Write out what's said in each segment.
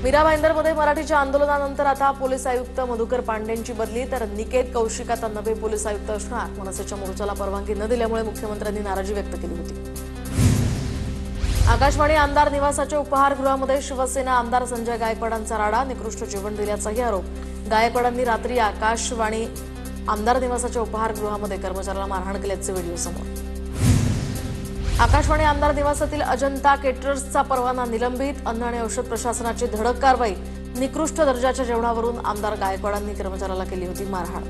मीरा भाईंदरमध्ये मराठीच्या आंदोलनानंतर आता पोलीस आयुक्त मधुकर पांडेंची बदली, तर निकेत कौशिक आता नवे पोलीस आयुक्त असणार। मनसेच्या मोर्चाला परवानगी न दिल्यामुळे मुख्यमंत्र्यांनी नाराजी व्यक्त केली होती। आकाशवाणी आमदार निवासाच्या उपहारगृहामध्ये शिवसेना आमदार संजय गायकवाडांचा राडा, निकृष्ट जेवण दिल्याचाही आरोप। गायकवाडांनी रात्री आकाशवाणी आमदार निवासाच्या उपहारगृहामध्ये कर्मचाऱ्याला मारहाण केल्याचे व्हिडिओ समोर। आकाशवाणी आमदार निवासातील अजंता केटरर्सचा परवाना निलंबित, अन्न आणि औषध प्रशासनाची धडक कारवाई। निकृष्ट दर्जाच्या जेवणावरून आमदार गायकवाडांनी कर्मचाऱ्याला केली होती मारहाण।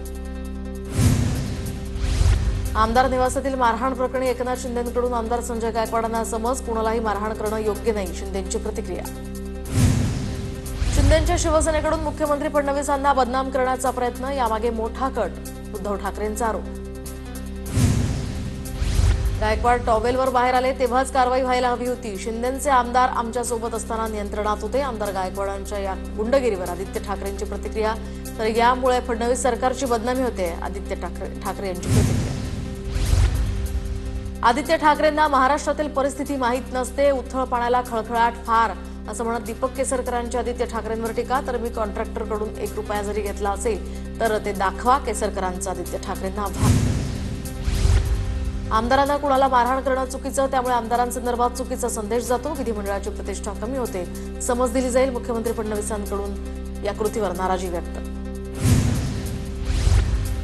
आमदार निवासातील मारहाण प्रकरणी एकनाथ शिंदेंकडून आमदार संजय गायकवाडांना समज, कुणालाही मारहाण करणं योग्य नाही, शिंदेंची प्रतिक्रिया। शिंदेंच्या शिवसेनेकडून मुख्यमंत्री फडणवीसांना बदनाम करण्याचा प्रयत्न, यामागे मोठा कट, उद्धव ठाकरेंचा आरोप। गायकवाड टॉवेलवर बाहेर आले तेव्हाच कारवाई व्हायला हवी होती, शिंदेंचे आमदार आमच्यासोबत असताना नियंत्रणात होते। आमदार गायकवाडांच्या या गुंडगिरीवर आदित्य ठाकरेंची प्रतिक्रिया, तर यामुळे फडणवीस सरकारची बदनामी होते, आदित्य ठाकरे यांची प्रतिक्रिया। आदित्य ठाकरेंना महाराष्ट्रातील परिस्थिती माहीत नसते, उथळ पाण्याला खळखळाट फार, असं म्हणत दीपक केसरकरांची आदित्य ठाकरेंवर टीका। तर मी कॉन्ट्रॅक्टरकडून 1 रुपया जरी घेतला असेल तर ते दाखवा, केसरकरांचा आदित्य ठाकरेंना आव्हान। आमदारांना कुणाला मारहाण करणं चुकीचं, त्यामुळे आमदारांसंदर्भात चुकीचा संदेश जातो, विधिमंडळाची प्रतिष्ठा कमी होते, समज दिली जाईल। मुख्यमंत्री फडणवीसांकडून या कृतीवर नाराजी व्यक्त।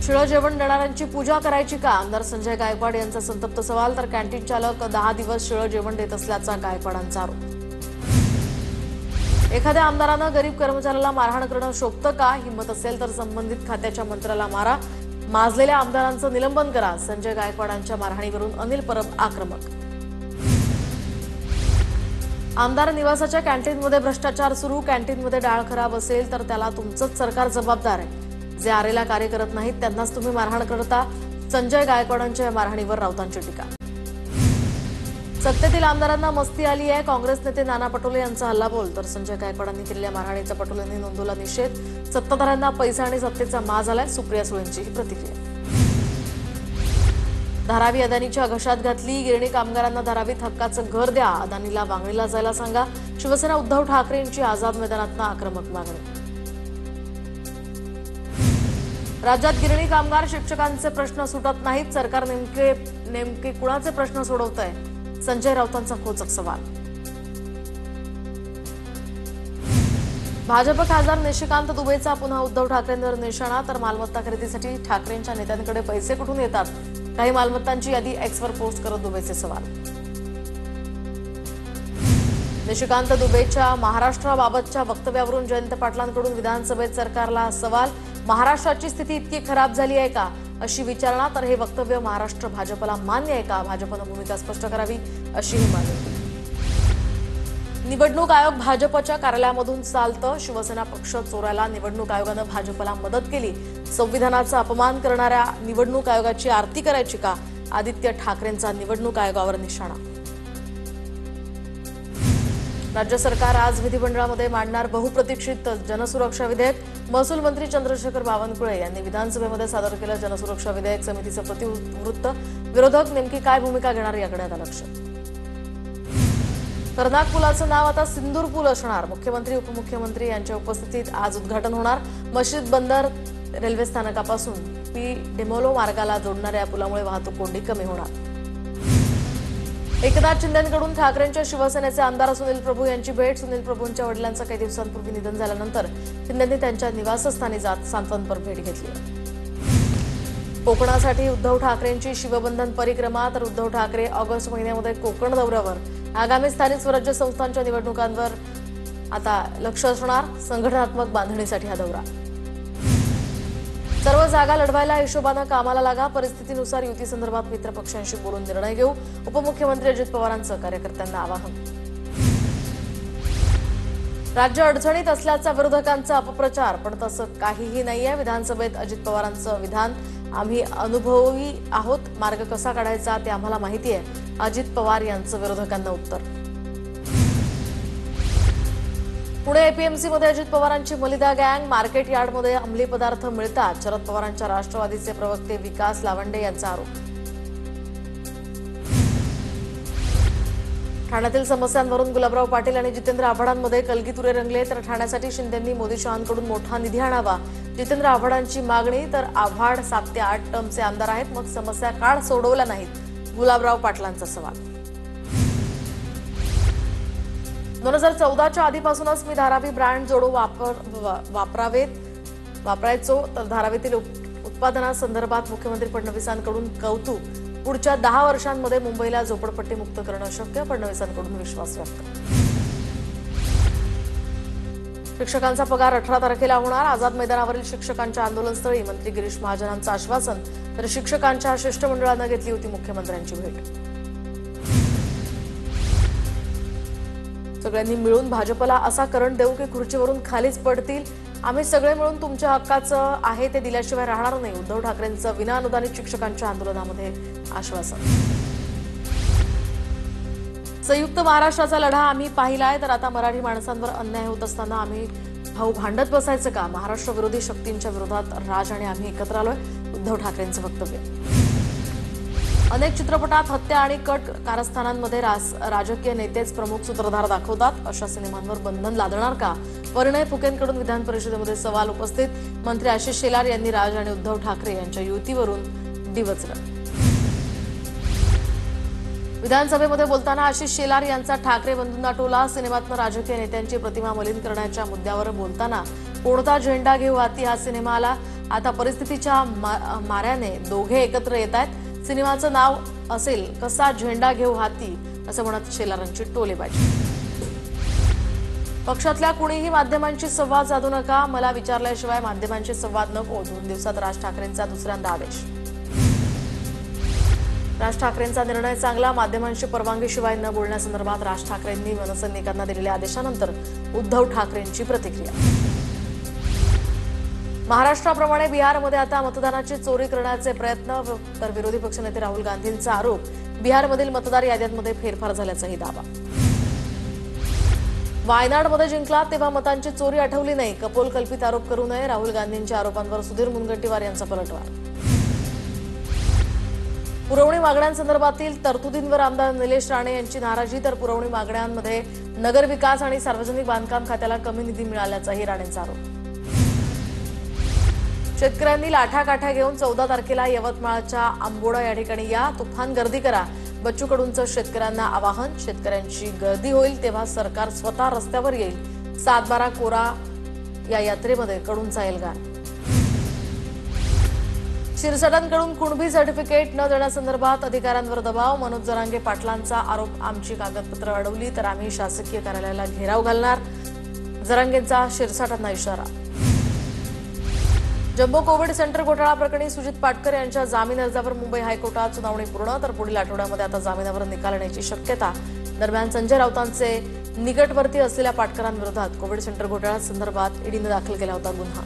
शिळं जेवण देणाऱ्यांची पूजा करायची का, आमदार संजय गायकवाड यांचा संतप्त सवाल। तर कॅन्टीन चालक 10 दिवस शिळं जेवण देत असल्याचा गायकवाडांचा आरोप। एखाद्या आमदारानं गरीब कर्मचाऱ्याला मारहाण करणं शोभतं का, हिंमत असेल तर संबंधित खात्याच्या मंत्र्याला मारा, माजलेल्या आमदारांचं निलंबन करा। संजय गायकवाडांच्या मारहाणीवरून अनिल परब आक्रमक। आमदार निवासाच्या कॅन्टीनमध्ये भ्रष्टाचार सुरू, कॅन्टीनमध्ये डाळ खराब असेल तर त्याला तुमचंच सरकार जबाबदार आहे, जे आरेला कार्य करत नाहीत त्यांनाच तुम्ही मारहाण करता। संजय गायकवाडांच्या मारहाणीवर राऊतांची टीका। सत्तेतील आमदारांना मस्ती आली आहे, काँग्रेस नेते नाना पटोले यांचा हल्लाबोल। तर संजय गायकवाडांनी केलेल्या मारहाणीचा पटोलेंनी नोंदवला निषेध, सत्ताधाऱ्यांना पैसा आणि सत्तेचा माज आलाय, सुप्रिया सुळेंची ही प्रतिक्रिया। धारावी अदानीच्या घशात घातली, गिरणी कामगारांना धारावीत हक्काचं घर द्या, अदानीला वांगणीला जायला सांगा। शिवसेना उद्धव ठाकरेंची आझाद मैदानातनं आक्रमक मागणी। राज्यात गिरणी कामगार शिक्षकांचे प्रश्न सुटत नाहीत, सरकार नेमके कुणाचे प्रश्न सोडवतंय, संजय राऊतांचा खोचक सवाल। भाजप खासदार निशिकांत दुबेचा पुन्हा उद्धव ठाकरेंवर निशाणा, तर मालमत्ता खरेदीसाठी ठाकरेंच्या नेत्यांकडे पैसे कुठून येतात, काही मालमत्तांची यादी एक्सवर पोस्ट करत दुबेचे सवाल। निशिकांत दुबेच्या महाराष्ट्राबाबतच्या वक्तव्यावरून जयंत पाटलांकडून विधानसभेत सरकारला सवाल, महाराष्ट्राची स्थिती इतकी खराब झाली आहे का, अशी विचारणा। तर हे वक्तव्य महाराष्ट्र भाजपला मान्य आहे का, भाजपनं भूमिका स्पष्ट करावी, अशीही मागणी। निवडणूक आयोग भाजपच्या कार्यालयामधून चालतं, शिवसेना पक्ष चोरायला निवडणूक आयोगानं भाजपला मदत केली, संविधानाचा अपमान करणाऱ्या निवडणूक आयोगाची आरती करायची का, आदित्य ठाकरेंचा निवडणूक आयोगावर निशाणा। राज्य सरकार आज विधिमंडळामध्ये मांडणार बहुप्रतीक्षित जनसुरक्षा विधेयक, महसूल मंत्री चंद्रशेखर बावनकुळे यांनी विधानसभेमध्ये सादर केलं जनसुरक्षा विधेयक समितीचं प्रतिवृत्त, विरोधक नेमकी काय भूमिका घेणार याकडे आता लक्ष। कर्नाक पुलाचं नाव आता सिंदूर पूल असणार, मुख्यमंत्री उपमुख्यमंत्री यांच्या उपस्थितीत आज उद्घाटन होणार। मशीद बंदर रेल्वे स्थानकापासून डेमोलो मार्गाला जोडणाऱ्या या पुलामुळे वाहतूक कोंडी कमी होणार। एकनाथ शिंदेंकडून ठाकरेंच्या शिवसेनेचे आमदार सुनील प्रभू यांची भेट, सुनील प्रभूंच्या वडिलांचं काही दिवसांपूर्वी निधन झाल्यानंतर शिंदेंनी त्यांच्या निवासस्थानी जात सांत्वनपर भेट घेतली। कोकणासाठी उद्धव ठाकरेंची शिवबंधन परिक्रमा, तर उद्धव ठाकरे ऑगस्ट महिन्यामध्ये कोकण दौऱ्यावर, आगामी स्थानिक स्वराज्य संस्थांच्या निवडणुकांवर आता लक्ष असणार, संघटनात्मक बांधणीसाठी हा दौरा। सर्व जागा लढवायला हिशोबानं कामाला लागा, परिस्थितीनुसार युती संदर्भात मित्रपक्षांशी बोलून निर्णय घेऊ, उपमुख्यमंत्री अजित पवारांचं कार्यकर्त्यांना आवाहन। राज्य अडचणीत असल्याचा विरोधकांचा अपप्रचार, पण तसं काहीही नाहीये, विधानसभेत अजित पवारांचं विधान, आम्ही अनुभवी आहोत, मार्ग कसा काढायचा ते आम्हाला माहिती आहे, अजित पवार यांचं विरोधकांना उत्तर। पुणे एपीएमसीमध्ये अजित पवारांची मलिदा गँग, मार्केट यार्डमध्ये अंमली पदार्थ मिळतात, शरद पवारांच्या राष्ट्रवादीचे प्रवक्ते विकास लावंडे यांचा आरोप। ठाण्यातील समस्यांवरून गुलाबराव पाटील आणि जितेंद्र आव्हाडांमध्ये कलगीतुरे रंगले. तर ठाण्यासाठी शिंदेंनी मोदी शहांकडून मोठा निधी आणावा, जितेंद्र आव्हाडांची मागणी. तर आव्हाड 7 ते 8 टर्मचे आमदार आहेत, मग समस्या काळ सोडवल्या नाहीत, गुलाबराव पाटलांचा सवाल. 2014च्या आधीपासूनच मी धारावी ब्रँड जोडो वापरायचो. तर धारावीतील उत्पादनासंदर्भात मुख्यमंत्री फडणवीसांकडून कौतुक. पुढच्या 10 वर्षांमध्ये मुंबईला झोपडपट्टी मुक्त करणं शक्य, फडणवीसांकडून विश्वास व्यक्त. शिक्षकांचा पगार 18 तारखेला होणार. आझाद मैदानावरील शिक्षकांच्या आंदोलनस्थळी मंत्री गिरीश महाजनांचं आश्वासन. तर शिक्षकांच्या शिष्टमंडळानं घेतली होती मुख्यमंत्र्यांची भेट. सगळ्यांनी मिळून भाजपला असा करंट देऊ की खुर्चीवरून खालीच पडतील. आम्ही सगळे मिळून तुमच्या हक्काचं आहे ते दिल्याशिवाय राहणार नाही, उद्धव ठाकरेंचं विनाअनुदानित शिक्षकांच्या आंदोलनामध्ये आश्वासन. संयुक्त महाराष्ट्राचा लढा आम्ही पाहिलाय, तर आता मराठी माणसांवर अन्याय होत असताना आम्ही भाऊ भांडत बसायचं का? महाराष्ट्र विरोधी शक्तींच्या विरोधात राज आणि आम्ही एकत्र आलोय, उद्धव ठाकरेंचं वक्तव्य. अनेक चित्रपटात हत्या आणि कट कारस्थानांमध्ये राजकीय नेतेच प्रमुख सूत्रधार दाखवतात. अशा सिनेमांवर बंधन लादणार का? परिणय फुकेंकडून विधान परिषदेमध्ये सवाल उपस्थित. मंत्री आशिष शेलार यांनी राज आणि उद्धव ठाकरे यांच्या युतीवरून डिवचलं. विधानसभेमध्ये बोलताना आशिष शेलार यांचा ठाकरे बंधूंना टोला. सिनेमातनं राजकीय नेत्यांची प्रतिमा मलिन करण्याच्या मुद्द्यावर बोलताना कोणता झेंडा घेऊ हाती हा सिनेमा आला. आता परिस्थितीच्या माऱ्याने दोघे एकत्र येत आहेत. सिनेमाचं नाव असेल कसा झेंडा घेऊ हाती, असं म्हणत शेलारांची टोलेबाजी. पक्षातल्या कुणीही माध्यमांशी संवाद साधू नका, मला विचारल्याशिवाय माध्यमांशी संवाद नको. 2 दिवसात राज ठाकरेंचा दुसऱ्यांदा आदेश. राज ठाकरेंचा निर्णय चांगला. माध्यमांशी परवानगीशिवाय न बोलण्यासंदर्भात राज ठाकरेंनी मनसैनिकांना दिलेल्या आदेशानंतर उद्धव ठाकरेंची प्रतिक्रिया. महाराष्ट्राप्रमाणे बिहारमध्ये आता मतदानाची चोरी करण्याचे प्रयत्न. तर विरोधी पक्षनेते राहुल गांधींचा आरोप. बिहारमधील मतदार याद्यांमध्ये फेरफार झाल्याचाही दावा. वायनाडमध्ये जिंकला तेव्हा मतांची चोरी आठवली नाही, कपोलकल्पित आरोप करू नये. राहुल गांधींच्या आरोपांवर सुधीर मुनगंटीवार यांचा पलटवार. पुरवणी मागण्यांसंदर्भातील तरतुदींवर आमदार निलेश राणे यांची नाराजी. तर पुरवणी मागण्यांमध्ये नगरविकास आणि सार्वजनिक बांधकाम खात्याला कमी निधी मिळाल्याचाही राणेंचा आरोप. शेतकऱ्यांनी लाठाकाठ्या घेऊन 14 तारखेला यवतमाळच्या आंबोडा या ठिकाणी या. तुफान गर्दी करा, बच्चू कडूंचं शेतकऱ्यांना आवाहन. शेतकऱ्यांची गर्दी होईल तेव्हा सरकार स्वतः रस्त्यावर येईल. 7-12 कोरा या यात्रेमध्ये कडूंचा एल्गार. शिरसाटांकडून कुणबी सर्टिफिकेट न देण्यासंदर्भात अधिकाऱ्यांवर दबाव. मनोज जरांगे पाटलांचा आरोप. आमची कागदपत्र अडवली तर आम्ही शासकीय कार्यालयाला घेराव घालणार, जरांगेंचा शिरसाटांना इशारा. जम्बो कोविड सेंटर घोटाळा प्रकरणी सुजित पाटकर यांच्या जामीन अर्जावर मुंबई हायकोर्टात सुनावणी पूर्ण. तर पुढील आठवड्यामध्ये आता जामिनावर निकाल येण्याची शक्यता. दरम्यान संजय राऊतांचे निकटवर्ती असलेल्या पाटकरांविरोधात कोविड सेंटर घोटाळ्या संदर्भात ईडीने दाखल केला होता गुन्हा.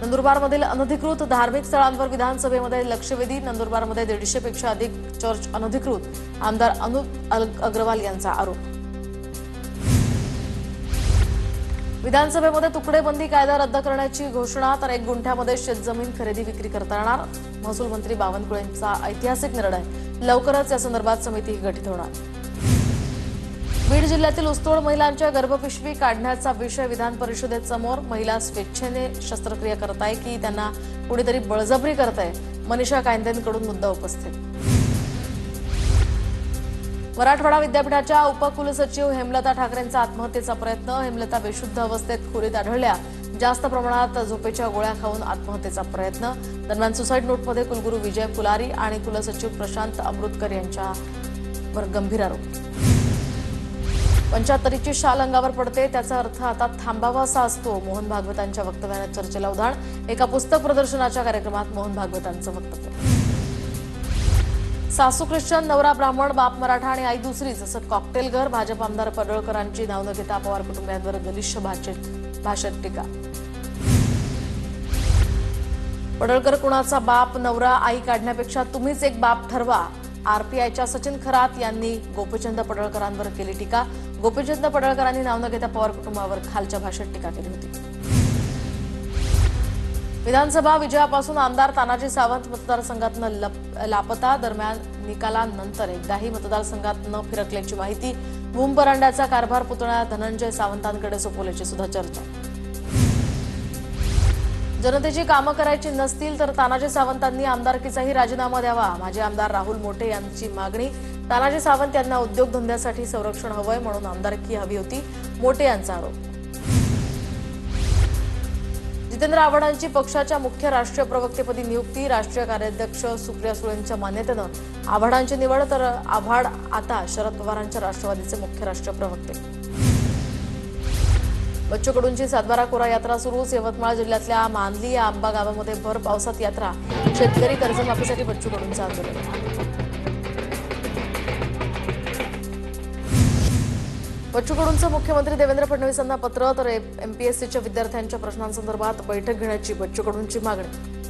नंदुरबारमधील अनधिकृत धार्मिक स्थळांवर विधानसभेमध्ये लक्षवेधी. नंदुरबारमध्ये 150 पेक्षा अधिक चर्च अनधिकृत. आमदार अनुप अग्रवाल यांचा आरोप. विधानसभेमध्ये तुकडेबंदी कायदा रद्द करण्याची घोषणा. तर 1 गुंठ्यामध्ये शेतजमीन खरेदी विक्री करता येणार. महसूल मंत्री बावनकुळेंचा ऐतिहासिक निर्णय. लवकरच या संदर्भात समिती गठीत होणार. बीड जिल्ह्यातील ऊसतोड महिलांच्या गर्भपिशवी काढण्याचा विषय विधान परिषदेसमोर. महिला स्वेच्छेने शस्त्रक्रिया करताय की त्यांना कुणीतरी बळजबरी करताय? मनीषा कायंदेंकडून मुद्दा उपस्थित. मराठवाडा विद्यापीठाच्या उपकुलसचिव हेमलता ठाकरेंचा आत्महत्येचा प्रयत्न. हेमलता बेशुद्ध अवस्थेत खोलीत आढळल्या. जास्त प्रमाणात झोपेच्या गोळ्या खाऊन आत्महत्येचा प्रयत्न. दरम्यान सुसाईड नोटमध्ये कुलगुरू विजय फुलारी आणि कुलसचिव प्रशांत अमृतकर यांच्यावर गंभीर आरोप. 75ची शाल अंगावर पडते त्याचा अर्थ आता थांबावासा असतो. मोहन भागवतांच्या वक्तव्याने चर्चेला उधाण. एका पुस्तक प्रदर्शनाच्या कार्यक्रमात मोहन भागवतांचं वक्तव्य. सासू ख्रिश्चन, नवरा ब्राह्मण, बाप मराठा आणि आई दुसरीच असं कॉकटेल घर. भाजप आमदार पडळकरांची नाव न घेता पवार कुटुंबियांवर गलिच्छ भाषेत टीका. पडळकर कुणाचा बाप नवरा आई काढण्यापेक्षा तुम्हीच एक बाप ठरवा. आरपीआयच्या सचिन खरात यांनी गोपीचंद पडळकरांवर केली टीका. गोपीचंद पडळकरांनी नाव न घेता पवार कुटुंबावर खालच्या भाषेत टीका केली होती. विधानसभा विजयापासून आमदार तानाजी सावंत मतदारसंघातून लापता. दरम्यान निकालानंतर एकदाही मतदारसंघात न फिरकल्याची माहिती. भूमपरांड्याचा कारभार पुतण्या धनंजय सावंतांकडे सोपवल्याची सुद्धा चर्चा. जनतेची कामं करायची नसतील तर तानाजी सावंतांनी आमदारकीचाही राजीनामा द्यावा. माजी आमदार राहुल मोठे यांची मागणी. तानाजी सावंत यांना उद्योगधंद्यासाठी संरक्षण हवंय म्हणून आमदारकी हवी होती, मोठे यांचा आरोप. जितेंद्र आव्हाडांची पक्षाच्या मुख्य राष्ट्रीय प्रवक्तेपदी नियुक्ती. राष्ट्रीय कार्याध्यक्ष सुप्रिया सुळेंच्या मान्यतेनं आव्हाडांची निवड. तर आव्हाड आता शरद पवारांच्या राष्ट्रवादीचे मुख्य राष्ट्रीय प्रवक्ते. बच्चू कडूंची सातबारा कोरा यात्रा सुरूच. यवतमाळ जिल्ह्यातल्या मानली या आंबा गावामध्ये भर पावसात यात्रा. शेतकरी कर्जमाफीसाठी बच्चू कडूंचं आंदोलन. बच्चू कडूंचं मुख्यमंत्री देवेंद्र फडणवीसांना पत्र. तर एमपीएससीच्या विद्यार्थ्यांच्या प्रश्नांसंदर्भात बैठक घेण्याची बच्चू कडूंची मागणी.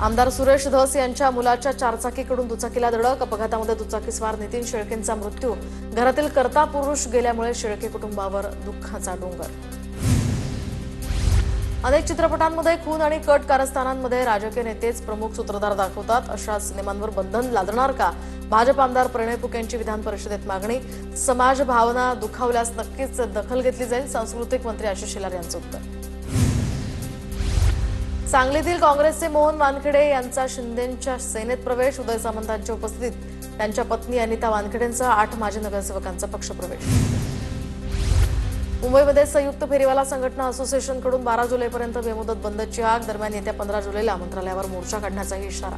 आमदार सुरेश धस यांच्या मुलाच्या चारचाकीकडून दुचाकीला धडक. अपघातामध्ये दुचाकीस्वार नितीन शेळकेंचा मृत्यू. घरातील कर्ता पुरुष गेल्यामुळे शेळके कुटुंबावर दुःखाचा डोंगर. अनेक चित्रपटांमध्ये खून आणि कट कारस्थानांमध्ये राजकीय नेतेच प्रमुख सूत्रधार दाखवतात. अशा सिनेमांवर बंधन लादणार का? भाजप आमदार प्रणय फुके यांची विधान परिषदेत मागणी. समाज भावना दुखावल्यास नक्कीच दखल घेतली जाईल, सांस्कृतिक मंत्री आशिष शेलार यांचं उत्तर. सांगलीतील काँग्रेसचे मोहन वानखेडे यांचा शिंदेंच्या सेनेत प्रवेश. उदय सामंतांच्या उपस्थितीत त्यांच्या पत्नी अनिता वानखेडेंसह 8 माजी नगरसेवकांचा पक्षप्रवेश. मुंबईमध्ये संयुक्त फेरीवाला संघटना असोसिएशनकडून 12 जुलैपर्यंत बेमुदत बंदची हाक. दरम्यान येत्या 15 जुलैला मंत्रालयावर मोर्चा काढण्याचाही इशारा.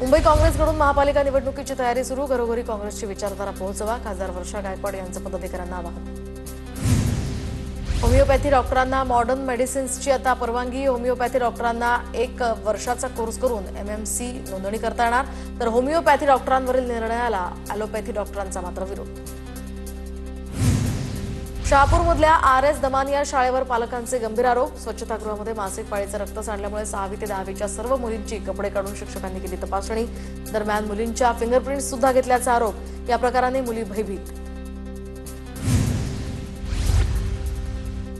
मुंबई काँग्रेसकडून महापालिका निवडणुकीची तयारी सुरू. घरोघरी काँग्रेसची विचारधारा पोहोचवा. खासदार वर्षा गायकवाड यांचं पदाधिकाऱ्यांना आवाहन. होमिओपॅथी डॉक्टरांना मॉडर्न मेडिसिन्सची आता परवानगी. होमिओपॅथी डॉक्टरांना 1 वर्षाचा कोर्स करून एमएमसी नोंदणी करता येणार. तर होमिओपॅथी डॉक्टरांवरील निर्णयाला ॲलोपॅथी डॉक्टरांचा मात्र विरोध. शहापूरमधल्या RS दमानिया शाळेवर पालकांचे गंभीर आरोप. स्वच्छतागृहामध्ये मासिक पाळीचं रक्त सांडल्यामुळे 6वी ते 10वीच्या सर्व मुलींची कपडे काढून शिक्षकांनी केली तपासणी. दरम्यान मुलींच्या फिंगरप्रिंट्स सुद्धा घेतल्याचा आरोप. या प्रकाराने मुली भयभीत.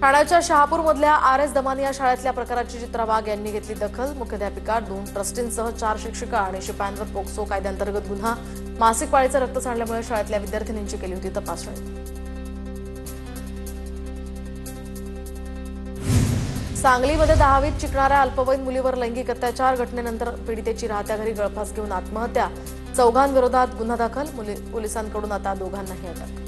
ठाण्याच्या शहापूरमधल्या RS दमानिया शाळेतल्या प्रकाराची चित्रा वाघ यांनी घेतली दखल. मुख्याध्यापिका, 2 ट्रस्टींसह 4 शिक्षिका आणि शिपायांवर पोक्सो कायद्याअंतर्गत गुन्हा. मासिक पाळीचं रक्त सांडल्यामुळे शाळेतल्या विद्यार्थिनींची केली होती तपासणी. सांगलीमध्ये 10वीत शिकणाऱ्या अल्पवयीन मुलीवर लैंगिक अत्याचार. घटनेनंतर पीडितेची राहत्या घरी गळफास घेऊन आत्महत्या. 4 विरोधात गुन्हा दाखल. पोलिसांकडून आता 2 अटक.